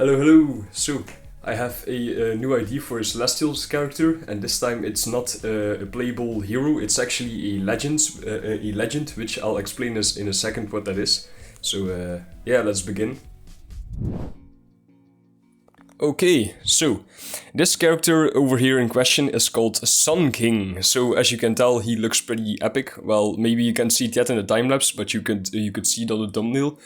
Hello, hello. So, I have a new idea for a Celestials character, and this time it's not a playable hero. It's actually a legend, which I'll explain this in a second what that is. So, yeah, let's begin. Okay, so this character over here in question is called Sun King. So as you can tell, he looks pretty epic. Well, maybe you can't see it yet in the time lapse, but you could see it on the thumbnail.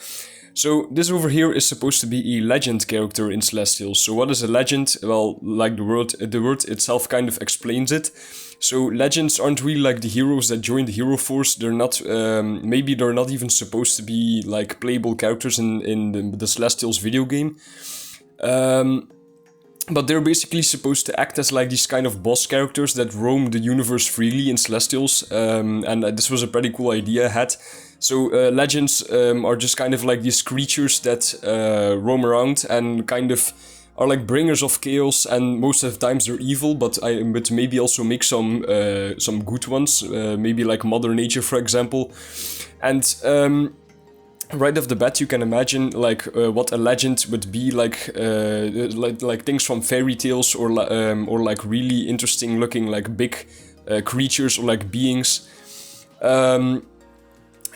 So this over here is supposed to be a legend character in Celestials. So what is a legend? Well, like the word itself kind of explains it. So legends aren't really like the heroes that join the hero force. They're not, maybe they're not even supposed to be like playable characters in the Celestials video game. But they're basically supposed to act as like these kind of boss characters that roam the universe freely in Celestials. And this was a pretty cool idea I had. So legends are just kind of like these creatures that roam around and kind of are like bringers of chaos, and most of the times they're evil, but maybe also make some good ones, maybe like Mother Nature, for example. And right off the bat, you can imagine like what a legend would be like things from fairy tales or like really interesting looking like big creatures or like beings.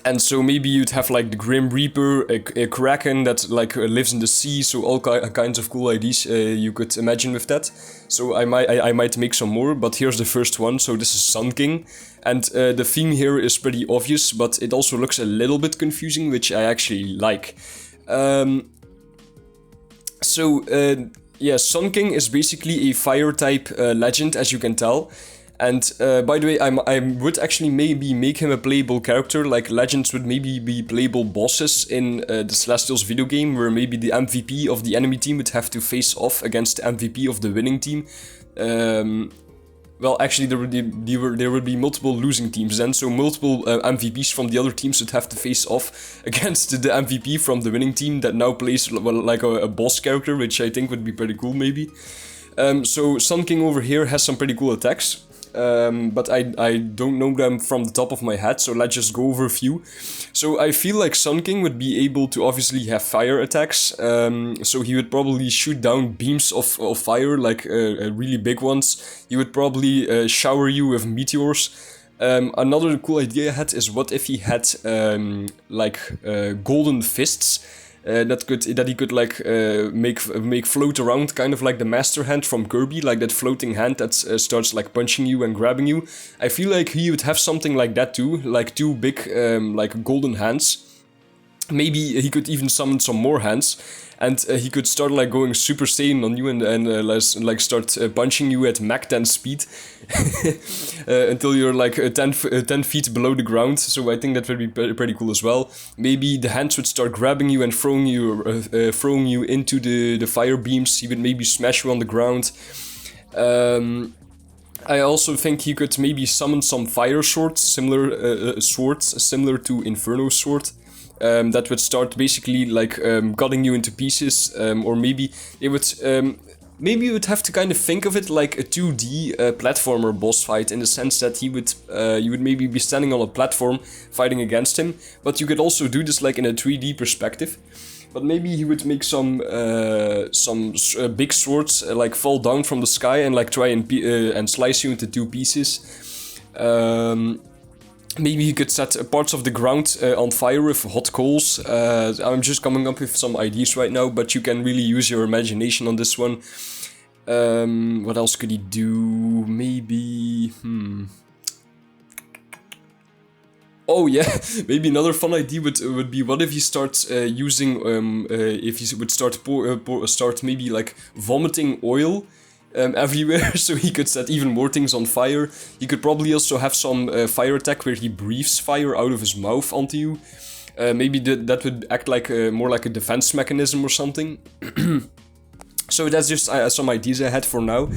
And so maybe you'd have like the Grim Reaper, a Kraken that like lives in the sea, so all kinds of cool ideas you could imagine with that. So I might make some more, but here's the first one. So this is Sun King, and the theme here is pretty obvious, but it also looks a little bit confusing, which I actually like. Yeah, Sun King is basically a fire type legend, as you can tell. And by the way, I would actually maybe make him a playable character, like legends would maybe be playable bosses in the Celestials video game, where maybe the MVP of the enemy team would have to face off against the MVP of the winning team. Well, actually, there would be multiple losing teams then, so multiple MVPs from the other teams would have to face off against the MVP from the winning team that now plays like a boss character, which I think would be pretty cool maybe. So Sun King over here has some pretty cool attacks. But I don't know them from the top of my head, so let's just go over a few. So I feel like Sun King would be able to obviously have fire attacks, so he would probably shoot down beams of fire, like really big ones. He would probably shower you with meteors. Another cool idea I had is what if he had golden fists that he could like make float around, kind of like the Master Hand from Kirby, like that floating hand that starts like punching you and grabbing you. I feel like he would have something like that too, like two big like golden hands. Maybe he could even summon some more hands, and he could start like going Super Saiyan on you and like start punching you at Mach 10 speed until you're like 10 feet below the ground. So I think that would be pretty cool as well. Maybe the hands would start grabbing you and throwing you into the fire beams. He would maybe smash you on the ground. I also think he could maybe summon some fire swords, similar to Inferno's sword. That would start basically like cutting you into pieces, or maybe it would maybe you would have to kind of think of it like a 2D platformer boss fight, in the sense that you would maybe be standing on a platform fighting against him, but you could also do this like in a 3D perspective. But maybe he would make some big swords like fall down from the sky and like try and slice you into two pieces. Maybe he could set parts of the ground on fire with hot coals. I'm just coming up with some ideas right now, but you can really use your imagination on this one. What else could he do? Maybe... Oh yeah, maybe another fun idea would be, what if he starts if he would start maybe like vomiting oil everywhere, so he could set even more things on fire. He could probably also have some fire attack where he breathes fire out of his mouth onto you. Maybe that would act like more like a defense mechanism or something. So that's just some ideas I had for now.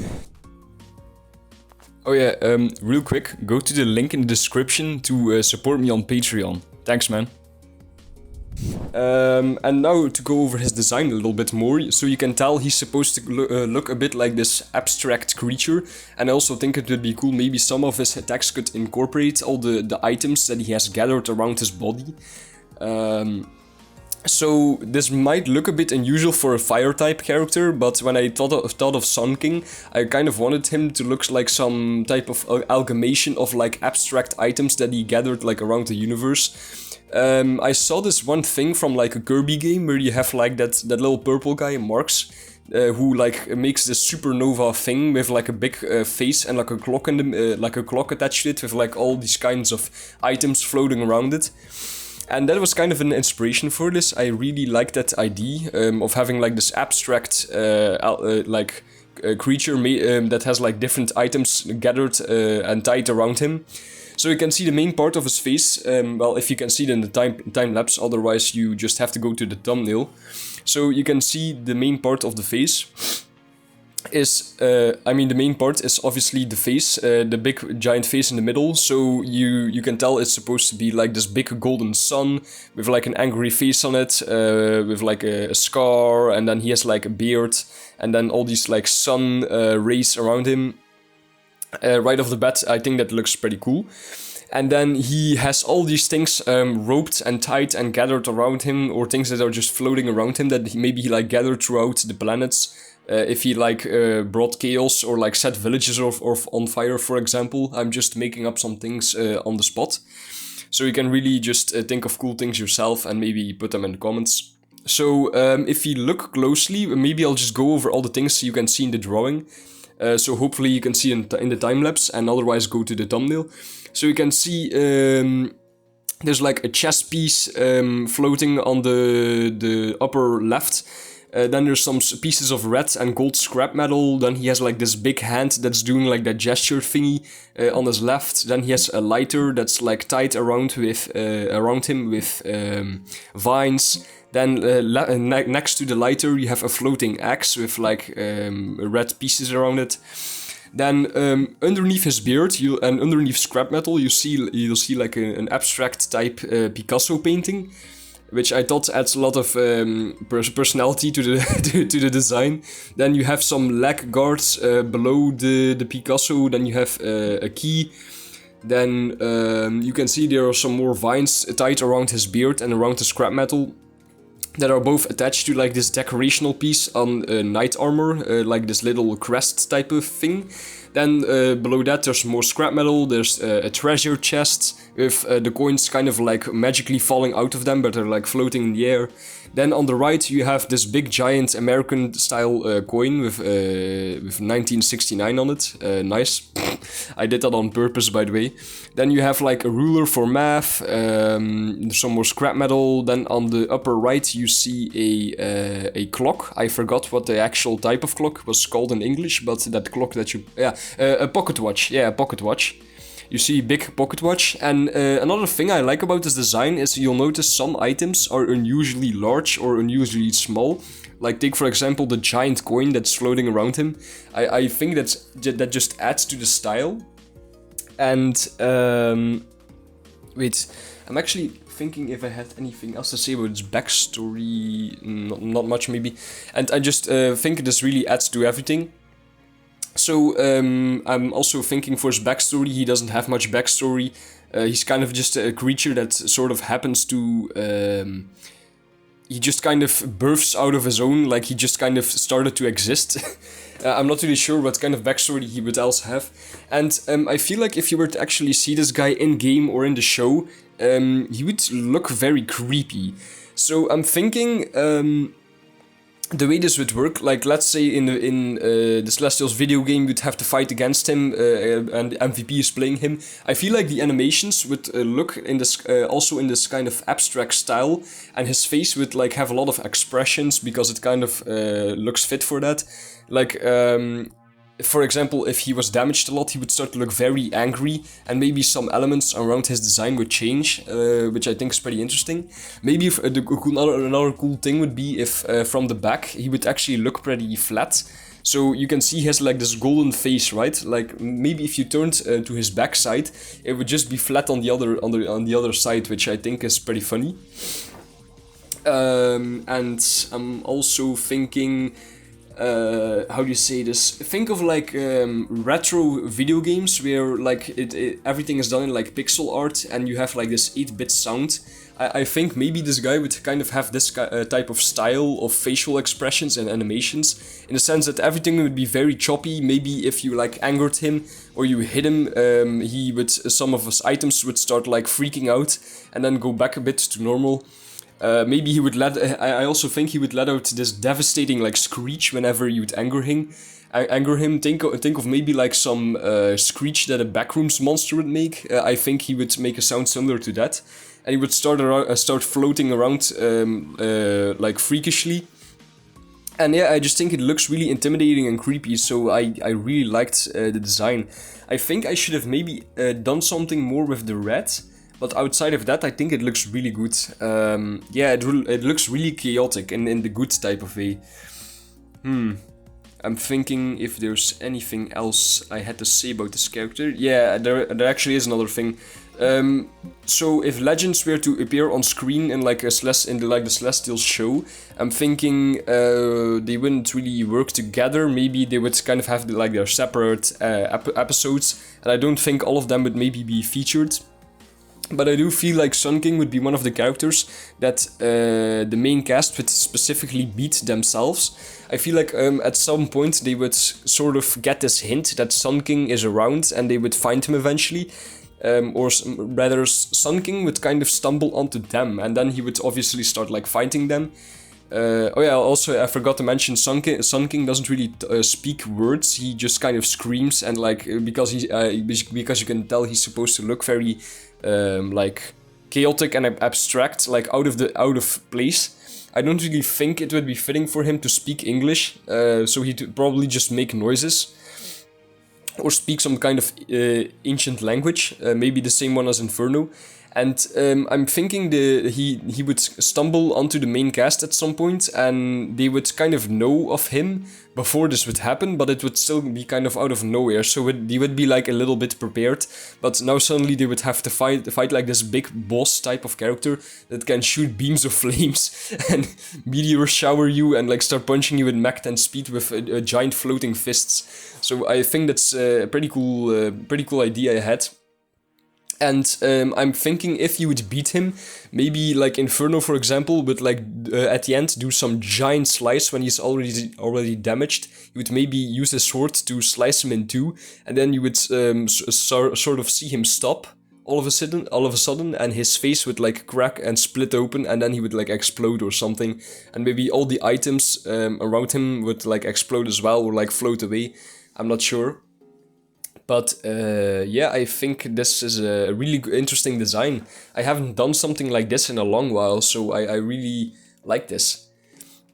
Oh yeah, real quick, go to the link in the description to support me on Patreon. Thanks, man. And now to go over his design a little bit more. So you can tell he's supposed to look a bit like this abstract creature, and I also think it would be cool maybe some of his attacks could incorporate all the items that he has gathered around his body. So this might look a bit unusual for a fire type character, but when I thought of Sun King, I kind of wanted him to look like some type of amalgamation of like abstract items that he gathered like around the universe. I saw this one thing from like a Kirby game where you have like that little purple guy, Marx, who like makes this supernova thing with like a big face and like a clock in the like a clock attached to it with like all these kinds of items floating around it. And that was kind of an inspiration for this. I really like that idea of having like this abstract creature that has like different items gathered and tied around him. So you can see the main part of his face. Well, if you can see it in the time lapse, otherwise you just have to go to the thumbnail. So you can see the main part of the face is, the main part is obviously the face, the big giant face in the middle. So you can tell it's supposed to be like this big golden sun with like an angry face on it, with like a scar, and then he has like a beard, and then all these like sun rays around him. Right off the bat, I think that looks pretty cool. And then he has all these things roped and tied and gathered around him, or things that are just floating around him that maybe he like gathered throughout the planets. If he like brought chaos or like set villages or on fire, for example. I'm just making up some things on the spot. So you can really just think of cool things yourself and maybe put them in the comments. So if you look closely, maybe I'll just go over all the things you can see in the drawing. So hopefully you can see in the time-lapse, and otherwise go to the thumbnail. So you can see there's like a chess piece floating on the upper left. Then there's some pieces of red and gold scrap metal. Then he has like this big hand that's doing like that gesture thingy on his left. Then he has a lighter that's like tied around him with vines. Then next to the lighter you have a floating axe with like red pieces around it. Then underneath his beard and underneath scrap metal you'll see like an abstract type Picasso painting, which I thought adds a lot of personality to the to the design. Then you have some leg guards below the Picasso. Then you have a key. Then you can see there are some more vines tied around his beard and around the scrap metal that are both attached to like this decorational piece on knight armor, like this little crest type of thing. Then below that there's more scrap metal, there's a treasure chest with the coins kind of like magically falling out of them, but they're like floating in the air. Then on the right you have this big giant American style coin with 1969 on it, nice. I did that on purpose, by the way. Then you have like a ruler for math, some more scrap metal. Then on the upper right you see a clock. I forgot what the actual type of clock was called in English, but that clock that a pocket watch. Yeah, a pocket watch. You see big pocket watch. And another thing I like about this design is you'll notice some items are unusually large or unusually small. Like take for example the giant coin that's floating around him. I think that just adds to the style. And wait, I'm actually thinking if I had anything else to say about his backstory. Not much maybe. And I just think this really adds to everything. So I'm also thinking for his backstory, he doesn't have much backstory. He's kind of just a creature that sort of happens to... he just kind of births out of his own, like he just kind of started to exist. I'm not really sure what kind of backstory he would else have. And I feel like if you were to actually see this guy in-game or in the show, he would look very creepy. So I'm thinking... the way this would work, like let's say in the Celestials video game you'd have to fight against him and MVP is playing him. I feel like the animations would look in this also in this kind of abstract style, and his face would like have a lot of expressions because it kind of looks fit for that. Like for example, if he was damaged a lot, he would start to look very angry, and maybe some elements around his design would change, which I think is pretty interesting. Maybe if, another cool thing would be if from the back he would actually look pretty flat. So you can see he has like this golden face, right? Like maybe if you turned to his backside, it would just be flat on the other side, which I think is pretty funny. And I'm also thinking. how do you say this? Think of like retro video games where like everything is done in like pixel art and you have like this 8-bit sound. I think maybe this guy would kind of have this type of style of facial expressions and animations, in the sense that everything would be very choppy. Maybe if you like angered him or you hit him, some of his items would start like freaking out and then go back a bit to normal. Maybe he would I also think he would let out this devastating like screech whenever you'd anger him. Think of maybe like some screech that a Backrooms monster would make. I think he would make a sound similar to that, and he would start floating around like freakishly. And yeah, I just think it looks really intimidating and creepy, so I really liked the design. I think I should have maybe done something more with the red. But outside of that, I think it looks really good. Yeah, it looks really chaotic in the good type of way. I'm thinking if there's anything else I had to say about this character. Yeah, there actually is another thing. So if legends were to appear on screen in like the Celestials show, I'm thinking they wouldn't really work together. Maybe they would kind of have like their separate episodes, and I don't think all of them would maybe be featured. But I do feel like Sun King would be one of the characters that the main cast would specifically beat themselves. I feel like at some point they would sort of get this hint that Sun King is around and they would find him eventually. Or rather, Sun King would kind of stumble onto them, and then he would obviously start like fighting them. Oh yeah, also I forgot to mention Sun King doesn't really speak words. He just kind of screams, and like because you can tell he's supposed to look very like chaotic and abstract, like out of place. I don't really think it would be fitting for him to speak English, so he'd probably just make noises or speak some kind of ancient language, maybe the same one as Inferno. And I'm thinking he would stumble onto the main cast at some point, and they would kind of know of him before this would happen, but it would still be kind of out of nowhere, so he would be like a little bit prepared. But now suddenly they would have to fight like this big boss type of character that can shoot beams of flames and meteor shower you and like start punching you with Mach 10 speed with giant floating fists. So I think that's a pretty cool idea I had. And I'm thinking if you would beat him, maybe like Inferno, for example, would like at the end do some giant slice when he's already damaged. You would maybe use his sword to slice him in two, and then you would sort of see him stop all of a sudden, and his face would like crack and split open, and then he would like explode or something, and maybe all the items around him would like explode as well or like float away. I'm not sure. But yeah, I think this is a really interesting design. I haven't done something like this in a long while, so I really like this.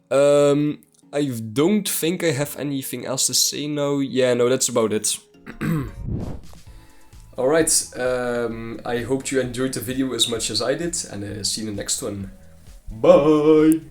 I don't think I have anything else to say now. Yeah, no, that's about it. Alright, I hope you enjoyed the video as much as I did, and see you in the next one. Bye!